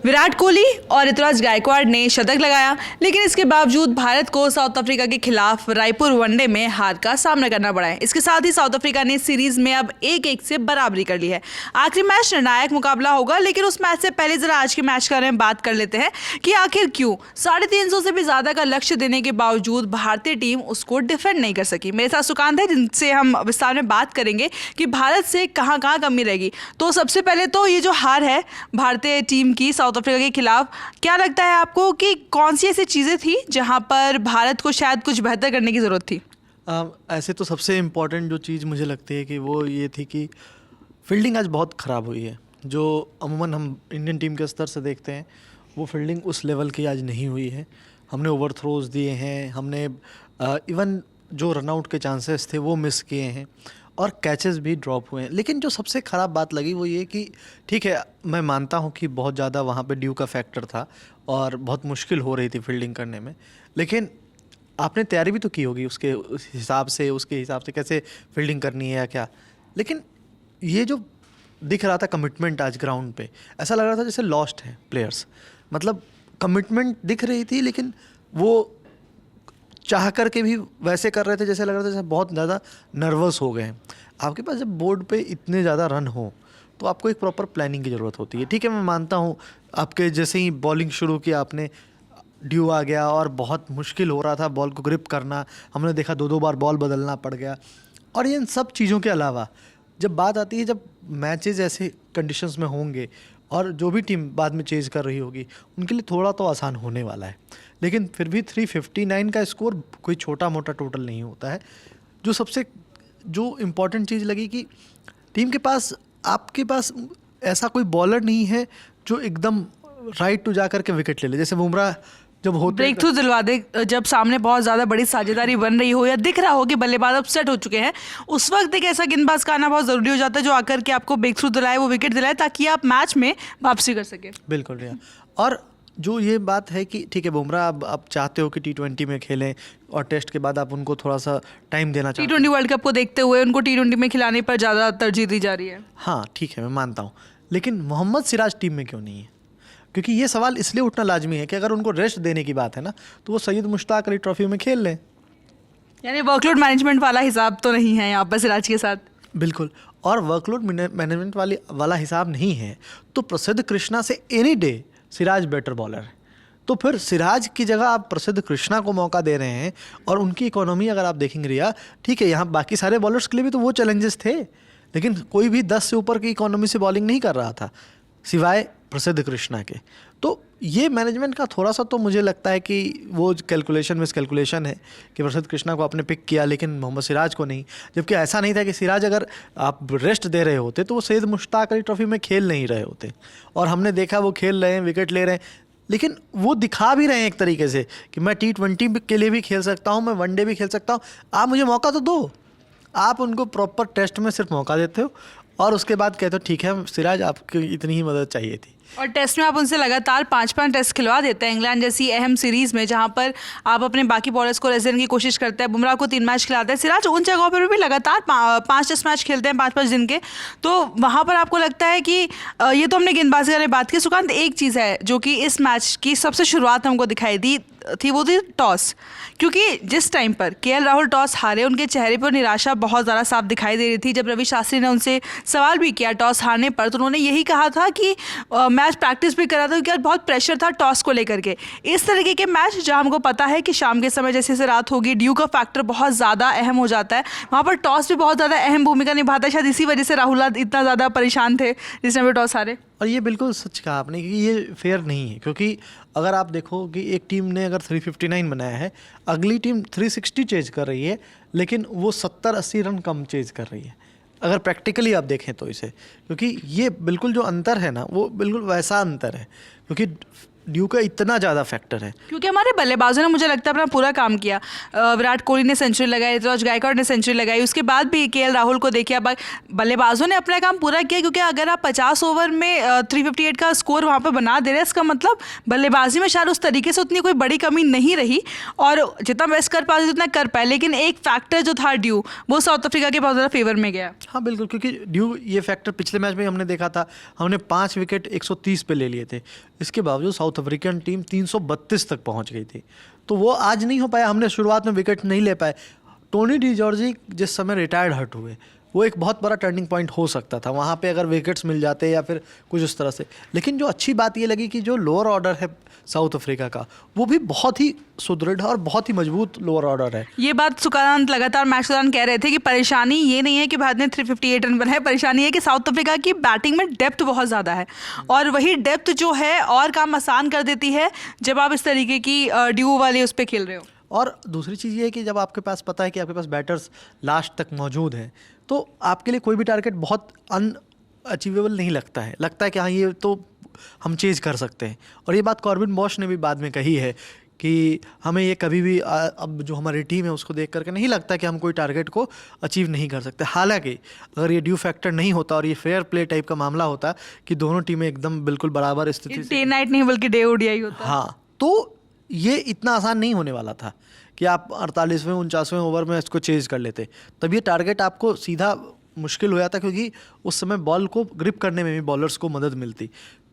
विराट कोहली और ऋतुराज गायकवाड़ ने शतक लगाया, लेकिन इसके बावजूद भारत को साउथ अफ्रीका के खिलाफ रायपुर वनडे में हार का सामना करना पड़ा है। इसके साथ ही साउथ अफ्रीका ने सीरीज में अब 1-1 से बराबरी कर ली है। आखिरी मैच निर्णायक मुकाबला होगा, लेकिन उस मैच से पहले जरा आज के मैच के बारे में बात कर लेते हैं कि आखिर क्यों 350 से भी ज्यादा का लक्ष्य देने के बावजूद भारतीय टीम उसको डिफेंड नहीं कर सकी। मेरे साथ सुकांत है, जिनसे हम विस्तार में बात करेंगे कि भारत से कहाँ कहाँ कमी रहेगी। तो सबसे पहले तो ये जो हार है भारतीय टीम की साउथ अफ्रीका के खिलाफ, क्या लगता है आपको कि कौन सी ऐसी चीज़ें थी जहां पर भारत को शायद कुछ बेहतर करने की ज़रूरत थी? ऐसे तो सबसे इम्पॉर्टेंट जो चीज़ मुझे लगती है कि वो ये थी कि फील्डिंग आज बहुत ख़राब हुई है। जो अमूमन हम इंडियन टीम के स्तर से देखते हैं वो फील्डिंग उस लेवल की आज नहीं हुई है। हमने ओवर थ्रोज दिए हैं, हमने इवन जो रनआउट के चांसेस थे वो मिस किए हैं और कैचेस भी ड्रॉप हुए हैं। लेकिन जो सबसे ख़राब बात लगी वो ये कि ठीक है, मैं मानता हूँ कि बहुत ज़्यादा वहाँ पे ड्यू का फैक्टर था और बहुत मुश्किल हो रही थी फील्डिंग करने में, लेकिन आपने तैयारी भी तो की होगी उस हिसाब से कैसे फील्डिंग करनी है या क्या। लेकिन ये जो दिख रहा था कमिटमेंट आज ग्राउंड पे, ऐसा लग रहा था जैसे लॉस्ट है प्लेयर्स। मतलब कमिटमेंट दिख रही थी, लेकिन वो चाह करके भी वैसे कर रहे थे जैसे लग रहा था जैसे बहुत ज़्यादा नर्वस हो गए हैं। आपके पास जब बोर्ड पे इतने ज़्यादा रन हो तो आपको एक प्रॉपर प्लानिंग की ज़रूरत होती है। ठीक है, मैं मानता हूँ आपके जैसे ही बॉलिंग शुरू किया आपने, ड्यू आ गया और बहुत मुश्किल हो रहा था बॉल को ग्रिप करना। हमने देखा 2-2 बार बॉल बदलना पड़ गया। और इन सब चीज़ों के अलावा जब बात आती है, जब मैचेस ऐसे कंडीशंस में होंगे और जो भी टीम बाद में चेज़ कर रही होगी उनके लिए थोड़ा तो आसान होने वाला है, लेकिन फिर भी 359 का स्कोर कोई छोटा मोटा टोटल नहीं होता है। जो इम्पॉर्टेंट चीज़ लगी कि टीम के पास, आपके पास ऐसा कोई बॉलर नहीं है जो एकदम राइट टू जा करके विकेट ले ले। जैसे बुमराह जब होते ब्रेक थ्रू दिलवा दे, जब सामने बहुत ज़्यादा बड़ी साझेदारी बन रही हो या दिख रहा हो कि बल्लेबाज अपसेट हो चुके हैं, उस वक्त एक ऐसा गेंदबाज का आना बहुत ज़रूरी हो जाता है जो आकर के आपको ब्रेक थ्रू दिलाए, वो विकेट दिलाए, ताकि आप मैच में वापसी कर सके। बिल्कुल रिया। और जो ये बात है कि ठीक है, बुमराह अब आप चाहते हो कि T20 में खेलें और टेस्ट के बाद आप उनको थोड़ा सा टाइम देना चाहते हो। T20 वर्ल्ड कप को देखते हुए उनको T20 में खिलाने पर ज़्यादा तरजीह दी जा रही है। हाँ ठीक है, मैं मानता हूँ, लेकिन मोहम्मद सिराज टीम में क्यों नहीं है? क्योंकि ये सवाल इसलिए उठना लाजमी है कि अगर उनको रेस्ट देने की बात है ना, तो वो सैयद मुश्ताक अली ट्रॉफी में खेल लें। यानी वर्कलोड मैनेजमेंट वाला हिसाब तो नहीं है यहाँ पर सिराज के साथ। बिल्कुल, और वर्कलोड मैनेजमेंट वाला हिसाब नहीं है तो प्रसिद्ध कृष्णा से any day Siraj better bowler है। तो फिर सिराज की जगह आप प्रसिद्ध कृष्णा को मौका दे रहे हैं। और उनकी इकोनॉमी अगर आप देखेंगे रिया, ठीक है, यहाँ बाकी सारे बॉलर्स के लिए भी तो वो चैलेंजेस थे, लेकिन कोई भी 10 से ऊपर की इकोनॉमी से बॉलिंग नहीं कर रहा था सिवाय प्रसिद्ध कृष्णा के। तो ये मैनेजमेंट का थोड़ा सा तो मुझे लगता है कि वो कैलकुलेशन मिसकैलकुलेशन है कि प्रसिद्ध कृष्णा को आपने पिक किया लेकिन मोहम्मद सिराज को नहीं। जबकि ऐसा नहीं था कि सिराज अगर आप रेस्ट दे रहे होते तो वो सैयद मुश्ताक अली ट्रॉफी में खेल नहीं रहे होते। और हमने देखा वो खेल रहे हैं, विकेट ले रहे हैं, लेकिन वो दिखा भी रहे हैं एक तरीके से कि मैं T20 के लिए भी खेल सकता हूँ, मैं वनडे भी खेल सकता हूँ, आप मुझे मौका तो दो। आप उनको प्रॉपर टेस्ट में सिर्फ मौका देते हो और उसके बाद कहते हो ठीक है सिराज, आपकी इतनी ही मदद चाहिए थी। और टेस्ट में आप उनसे लगातार 5-5 टेस्ट खिलवा देते हैं, इंग्लैंड जैसी अहम सीरीज में जहां पर आप अपने बाकी बॉलर्स को रेस्ट देने की कोशिश करते हैं। बुमराह को 3 मैच खिलाते हैं, सिराज उन जगहों पर भी लगातार 5 टेस्ट मैच खेलते हैं 5-5 दिन के। तो वहां पर आपको लगता है कि ये तो हमने गेंदबाजी वाली बात की। सुकांत, एक चीज़ है जो कि इस मैच की सबसे शुरुआत हमको दिखाई दी थी, वो थी टॉस। क्योंकि जिस टाइम पर KL राहुल टॉस हारे, उनके चेहरे पर निराशा बहुत ज़्यादा साफ दिखाई दे रही थी। जब रवि शास्त्री ने उनसे सवाल भी किया टॉस हारने पर, तो उन्होंने यही कहा था कि मैच प्रैक्टिस भी करा था क्योंकि बहुत प्रेशर था टॉस को लेकर के। इस तरीके के मैच जहां हमको पता है कि शाम के समय जैसे जैसे रात होगी, ड्यू का फैक्टर बहुत ज़्यादा अहम हो जाता है, वहाँ पर टॉस भी बहुत ज़्यादा अहम भूमिका निभाता है। शायद इसी वजह से राहुल इतना ज़्यादा परेशान थे जिस टाइम पे टॉस हारे। और ये बिल्कुल सच कहा आपने कि ये फेयर नहीं है, क्योंकि अगर आप देखो कि एक टीम ने अगर 359 बनाया है, अगली टीम 360 चेज कर रही है, लेकिन वो 70-80 रन कम चेज कर रही है। अगर प्रैक्टिकली आप देखें तो इसे, क्योंकि ये बिल्कुल जो अंतर है ना, वो बिल्कुल वैसा अंतर है। क्योंकि ड्यू का इतना ज़्यादा फैक्टर है। क्योंकि हमारे बल्लेबाजों ने मुझे लगता है अपना पूरा काम किया। विराट कोहली ने सेंचुरी लगाई, ऋतुराज गायकवाड़ ने सेंचुरी लगाई, उसके बाद भी केएल राहुल को देखिए। अब बल्लेबाजों ने अपना काम पूरा किया, क्योंकि अगर आप 50 ओवर में 358 का स्कोर वहाँ पर बना दे रहे हैं, इसका मतलब बल्लेबाजी में शायद उस तरीके से उतनी कोई बड़ी कमी नहीं रही, और जितना बेस्ट कर पाते उतना कर पाए। लेकिन एक फैक्टर जो था ड्यू, वो साउथ अफ्रीका के बहुत ज़्यादा फेवर में गया। हाँ बिल्कुल, क्योंकि ड्यू ये फैक्टर पिछले मैच में हमने देखा था, हमने 5 विकेट 130 पे ले लिए थे, इसके बावजूद साउथ अफ्रीकन टीम 332 तक पहुंच गई थी। तो वो आज नहीं हो पाया, हमने शुरुआत में विकेट नहीं ले पाए। टोनी डी जॉर्जी जिस समय रिटायर्ड हर्ट हुए, वो एक बहुत बड़ा टर्निंग पॉइंट हो सकता था वहाँ पे, अगर विकेट्स मिल जाते या फिर कुछ उस तरह से। लेकिन जो अच्छी बात ये लगी कि जो लोअर ऑर्डर है साउथ अफ्रीका का, वो भी बहुत ही सुदृढ़ और बहुत ही मजबूत लोअर ऑर्डर है। ये बात सुकांत लगातार मैच के दौरान कह रहे थे कि परेशानी ये नहीं है कि भारत ने 358 रन बनाए, परेशानी है कि साउथ अफ्रीका की बैटिंग में डेप्थ बहुत ज़्यादा है, और वही डेप्थ जो है और काम आसान कर देती है जब आप इस तरीके की ड्यू वाले उस पर खेल रहे हो। और दूसरी चीज़ ये है कि जब आपके पास पता है कि आपके पास बैटर्स लास्ट तक मौजूद हैं, तो आपके लिए कोई भी टारगेट बहुत अनअचीवेबल नहीं लगता है। लगता है कि हाँ ये तो हम चेज कर सकते हैं। और ये बात कॉर्बिन बॉश ने भी बाद में कही है कि हमें ये कभी भी अब जो हमारी टीम है उसको देख करके नहीं लगता कि हम कोई टारगेट को अचीव नहीं कर सकते। हालांकि अगर ये ड्यू फैक्टर नहीं होता और ये फेयर प्ले टाइप का मामला होता कि दोनों टीमें एकदम बिल्कुल बराबर स्थिति से, डे नाइट नहीं बल्कि डे ओडीआई होता। हाँ, तो ये इतना आसान नहीं होने वाला था कि आप 48वें 49वें ओवर में इसको चेज कर लेते। तब ये टारगेट आपको सीधा मुश्किल हो जाता, क्योंकि उस समय बॉल को ग्रिप करने में भी बॉलर्स को मदद मिलती।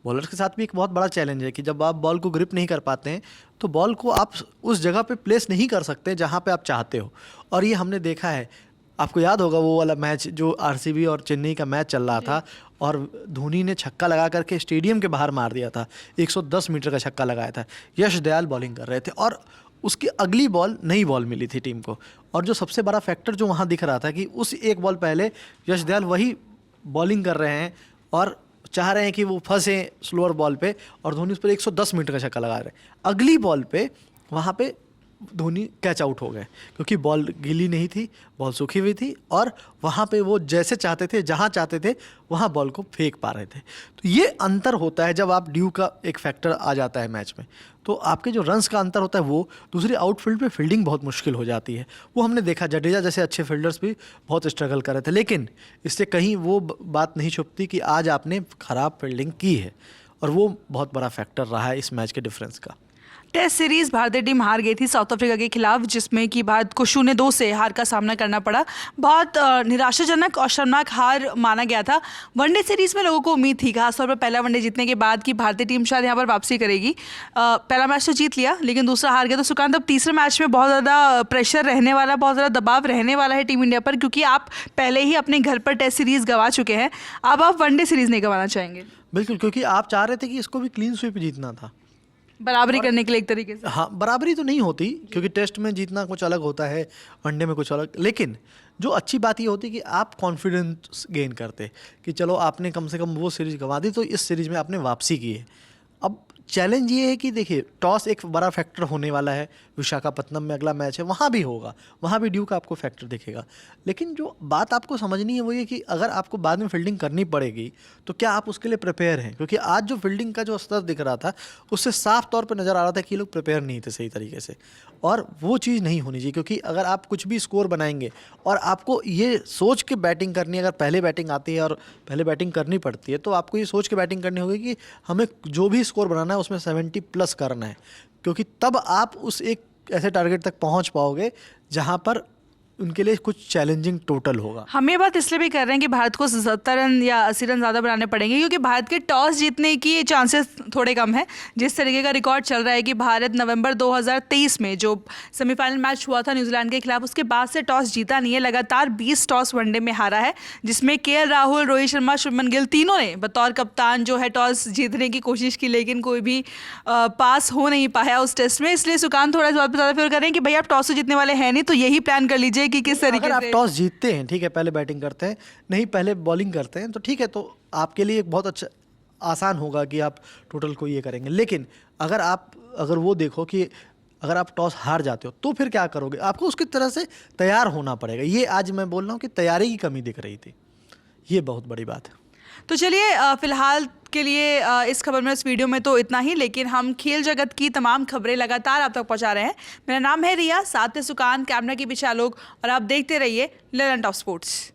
बॉलर्स के साथ भी एक बहुत बड़ा चैलेंज है कि जब आप बॉल को ग्रिप नहीं कर पाते हैं तो बॉल को आप उस जगह पे प्लेस नहीं कर सकते जहाँ पे आप चाहते हो। और ये हमने देखा है, आपको याद होगा वो वाला मैच जो आरसीबी और चेन्नई का मैच चल रहा था, और धोनी ने छक्का लगा करके स्टेडियम के बाहर मार दिया था, 110 मीटर का छक्का लगाया था। यश दयाल बॉलिंग कर रहे थे और उसकी अगली बॉल नई बॉल मिली थी टीम को। और जो सबसे बड़ा फैक्टर जो वहाँ दिख रहा था कि उस एक बॉल पहले यश दयाल वही बॉलिंग कर रहे हैं और चाह रहे हैं कि वो फंसे स्लोअर बॉल पे, और धोनी उस पर 110 मीटर का छक्का लगा रहे हैं। अगली बॉल पे वहाँ पे धोनी कैच आउट हो गए, क्योंकि बॉल गीली नहीं थी, बॉल सूखी हुई थी, और वहाँ पे वो जैसे चाहते थे, जहाँ चाहते थे वहाँ बॉल को फेंक पा रहे थे। तो ये अंतर होता है जब आप ड्यू का एक फैक्टर आ जाता है मैच में, तो आपके जो रन्स का अंतर होता है वो। दूसरी आउटफील्ड पे फील्डिंग बहुत मुश्किल हो जाती है, वो हमने देखा जडेजा जैसे अच्छे फील्डर्स भी बहुत स्ट्रगल कर रहे थे। लेकिन इससे कहीं वो बात नहीं छुपती कि आज आपने ख़राब फील्डिंग की है, और वो बहुत बड़ा फैक्टर रहा है इस मैच के डिफरेंस का। टेस्ट सीरीज भारतीय टीम हार गई थी साउथ अफ्रीका के खिलाफ, जिसमें कि भारत को 0-2 से हार का सामना करना पड़ा। बहुत निराशाजनक और शर्मनाक हार माना गया था। वनडे सीरीज में लोगों को उम्मीद थी, खासतौर पर पहला वनडे जीतने के बाद, कि भारतीय टीम शायद यहाँ पर वापसी करेगी। पहला मैच तो जीत लिया, लेकिन दूसरा हार गया। तो सुकांत, अब तीसरे मैच में बहुत ज़्यादा प्रेशर रहने वाला, बहुत ज़्यादा दबाव रहने वाला है टीम इंडिया पर, क्योंकि आप पहले ही अपने घर पर टेस्ट सीरीज गंवा चुके हैं। अब आप वनडे सीरीज नहीं गंवाना चाहेंगे? बिल्कुल, क्योंकि आप चाह रहे थे कि इसको भी क्लीन स्वीप जीतना था, बराबरी करने के लिए एक तरीके से। हाँ, बराबरी तो नहीं होती, क्योंकि टेस्ट में जीतना कुछ अलग होता है, वनडे में कुछ अलग। लेकिन जो अच्छी बात ये होती कि आप कॉन्फिडेंस गेन करते कि चलो आपने कम से कम वो सीरीज गंवा दी, तो इस सीरीज में आपने वापसी की है। अब चैलेंज ये है कि देखिए, टॉस एक बड़ा फैक्टर होने वाला है। विशाखापत्तनम में अगला मैच है, वहाँ भी होगा, वहाँ भी ड्यू का आपको फैक्टर दिखेगा। लेकिन जो बात आपको समझनी है वो ये कि अगर आपको बाद में फील्डिंग करनी पड़ेगी तो क्या आप उसके लिए प्रिपेयर हैं, क्योंकि आज जो फील्डिंग का जो स्तर दिख रहा था उससे साफ तौर पर नज़र आ रहा था कि ये लोग प्रिपेयर नहीं थे सही तरीके से, और वो चीज़ नहीं होनी चाहिए। क्योंकि अगर आप कुछ भी स्कोर बनाएंगे और आपको ये सोच के बैटिंग करनी है, अगर पहले बैटिंग आती है और पहले बैटिंग करनी पड़ती है, तो आपको ये सोच के बैटिंग करनी होगी कि हमें जो भी स्कोर बनाना है उसमें 70+ करना है, क्योंकि तब आप उस एक ऐसे टारगेट तक पहुंच पाओगे जहां पर उनके लिए कुछ चैलेंजिंग टोटल होगा। हम ये बात इसलिए भी कर रहे हैं कि भारत को 70 रन या 80 रन ज़्यादा बनाने पड़ेंगे, क्योंकि भारत के टॉस जीतने की चांसेस थोड़े कम है। जिस तरीके का रिकॉर्ड चल रहा है कि भारत नवंबर 2023 में जो सेमीफाइनल मैच हुआ था न्यूजीलैंड के खिलाफ, उसके बाद से टॉस जीता नहीं है। लगातार 20 टॉस वनडे में हारा है, जिसमें केएल राहुल, रोहित शर्मा, शुभमन गिल तीनों ने बतौर कप्तान जो है टॉस जीतने की कोशिश की, लेकिन कोई भी पास हो नहीं पाया उस टेस्ट में। इसलिए सुकांत थोड़ा इस बात पर ज़्यादा फेवर कर रहे हैं कि भाई आप टॉस तो जीतने वाले हैं नहीं, तो यही प्लान कर लीजिए कि किस तरीके से टॉस जीतते हैं, ठीक है, पहले बैटिंग करते हैं, नहीं पहले बॉलिंग करते हैं, तो ठीक है, तो आपके लिए एक बहुत अच्छा आसान होगा कि आप टोटल को ये करेंगे। लेकिन अगर वो देखो कि अगर आप टॉस हार जाते हो तो फिर क्या करोगे, आपको उसकी तरह से तैयार होना पड़ेगा। ये आज मैं बोल रहा हूँ कि तैयारी की कमी दिख रही थी, ये बहुत बड़ी बात है। तो चलिए फिलहाल के लिए इस खबर में, इस वीडियो में तो इतना ही, लेकिन हम खेल जगत की तमाम खबरें लगातार आप तक पहुंचा रहे हैं। मेरा नाम है रिया, साथ में सुकान, कैमरा के पीछे आलोक, और आप देखते रहिए लेजेंड ऑफ स्पोर्ट्स।